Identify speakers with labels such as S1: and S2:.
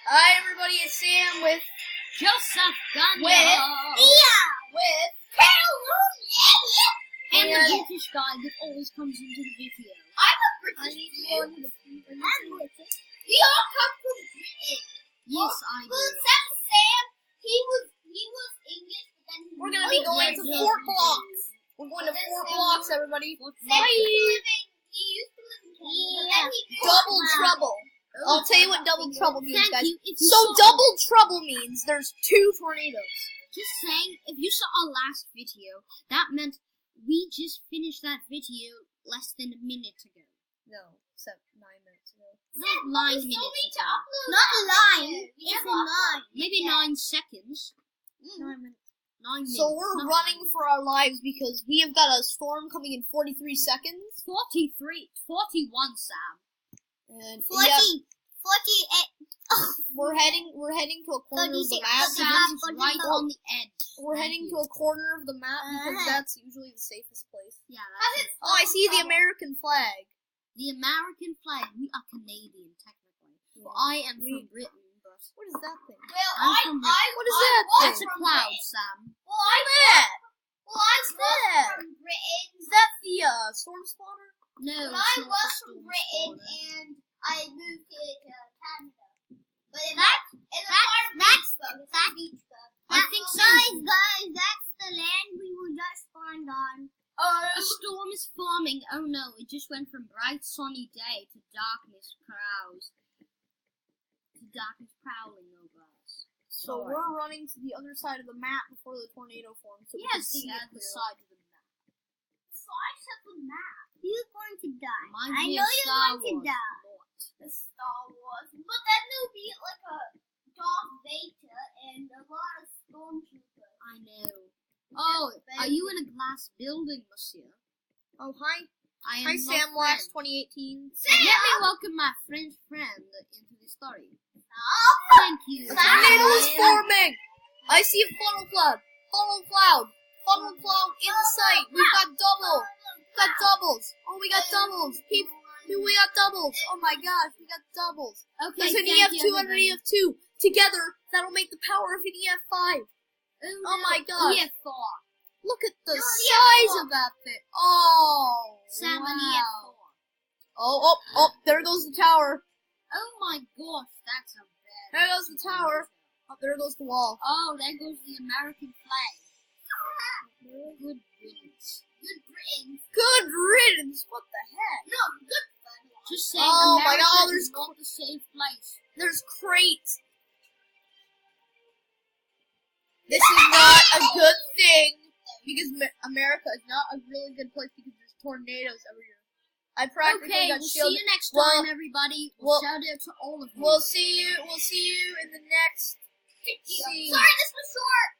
S1: Hi everybody, it's Sam with
S2: Joseph Gunn.
S1: With
S2: and the British guy that always comes into the video.
S1: I'm a British dude. We all come from Britain.
S2: Yes, I do.
S1: Well, except Sam, he was English, but then we're gonna be going to ROBLOX. We're going to ROBLOX, everybody.
S2: Sam
S1: He used to live in Canada. Double trouble. I'll tell you what double trouble means, guys. So double trouble means there's 2 tornadoes.
S2: Just saying, if you saw our last video, that meant we just finished that video less than a minute ago.
S1: No, except 9 minutes ago.
S2: Not 9 minutes ago.
S1: Not a line. It's a 9.
S2: Maybe 9 seconds.
S1: 9 minutes.
S2: 9 minutes.
S1: So we're running for our lives because we have got a storm coming in 43 seconds.
S2: 43, 41, Sam.
S1: And
S3: 48.
S1: We're heading to a corner of the map.
S2: Sam is right on the edge.
S1: We're heading to a corner of the map because that's usually the safest place.
S2: Yeah, that's it.
S1: Oh, I see the American flag.
S2: The American flag. We are Canadian, technically.
S1: Yeah.
S2: Well, I am from Britain, but
S1: What is that thing?
S2: I'm from Britain.
S1: What is that thing?
S2: That's a cloud, Sam.
S1: What's that?
S3: from Britain.
S1: Is that the storm spotter?
S2: No,
S3: When
S2: it's
S3: I
S2: not
S3: was
S2: the
S3: from
S2: storm
S3: Britain
S2: spotter.
S3: and I moved here to Canada. But in the part of Mexico, it's a beach club.
S2: I think so.
S3: Guys, that's the land we were just spawned on.
S2: A storm is forming. Oh no, it just went from bright sunny day to darkness prowling over us.
S1: So we're running to the other side of the map before the tornado forms. So
S2: Yes,
S1: we can see
S2: at
S1: it
S2: the
S1: clearly.
S2: side of the map.
S3: Side of the map. You're going to die.
S2: Reminds
S3: I
S2: me
S3: know
S2: of
S3: you're
S2: Star
S3: going to
S2: Wars.
S3: die.
S2: Not.
S3: The Star Wars. But then there'll be like a Darth Vader and a lot of stormtroopers.
S2: I know. Oh, are you in a glass building, monsieur?
S1: Oh, hi.
S2: I am
S1: Hi,
S2: not
S1: Sam
S2: friend.
S1: Wax 2018.
S2: Let me welcome my French friend into the story.
S3: Oh,
S2: Thank you.
S1: Tornado is forming! I see a funnel cloud in the sight. We've got doubles. Oh, we got doubles. We got doubles. Oh my gosh, we got doubles.
S2: Okay,
S1: There's an
S2: thank
S1: EF2
S2: you,
S1: and an
S2: everybody.
S1: EF2. Together, that'll make the power of an EF5. Oh my gosh.
S2: EF4.
S1: Look at the
S3: No,
S1: size
S3: EF4.
S1: of that thing. Oh,
S2: Sam and
S1: wow.
S2: EF4.
S1: Oh, there goes the tower.
S2: Oh my gosh, that's a bad.
S1: There goes the tower. Oh, there goes the wall.
S2: Oh, there goes the American flag. Good riddance.
S3: Good Britain.
S1: Good riddance. What the heck?
S3: No, good fun.
S2: Just saying,
S1: Oh my
S2: America
S1: God,
S2: is not a safe place.
S1: There's crates. This is not a good thing because America is not a really good place because there's tornadoes every year. I practically
S2: Okay,
S1: got
S2: we'll see
S1: shielded.
S2: you next
S1: Well,
S2: time, everybody. We'll shout out to all of you.
S1: We'll see you in the next.
S3: Sorry, this was short.